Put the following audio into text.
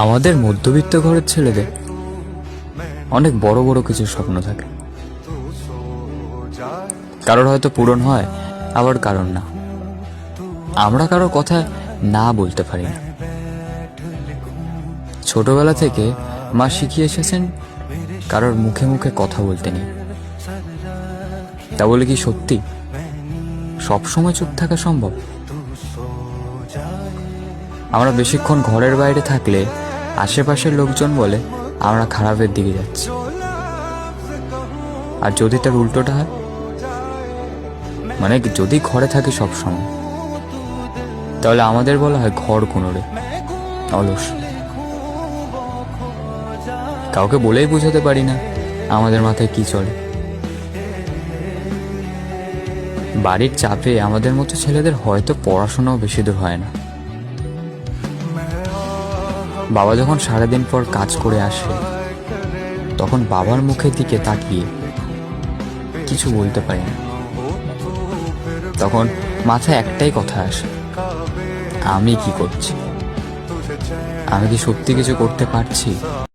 আমাদের মধ্যবিত্ত ঘরের ছেলেদের অনেক বড় বড় কিছু স্বপ্ন থাকে। কারোর হয়তো পূরণ হয়, আবার কারোর না। আমরা কারোর কথা না বলতে পারি না। ছোটবেলা থেকে মা শিখিয়ে এসেছেন কারোর মুখে মুখে কথা বলতে নেই। তা বলে কি সত্যি সবসময় চুপ থাকা সম্ভব? আমরা বেশিক্ষণ ঘরের বাইরে থাকলে আশেপাশের লোকজন বলে আমরা খারাপের দিকে যাচ্ছি। আর যদি তার উল্টোটা হয়, মানে যদি ঘরে থাকি সবসময়, তাহলে আমাদের বলা হয় ঘর কোনরে, অলস। কাউকে বলেই বোঝাতে পারি না আমাদের মাথায় কি চলে। বাড়ির চাপে আমাদের মতো ছেলেদের হয়তো পড়াশোনাও বেশি দূর হয় না। বাবা যখন সারাদিন পর কাজ করে আসে, তখন বাবার মুখের দিকে তাকিয়ে কিছু বলতে পারি না। তখন মাথায় একটাই কথা আসে, আমি কি করছি? আমি কি সত্যি কিছু করতে পারছি?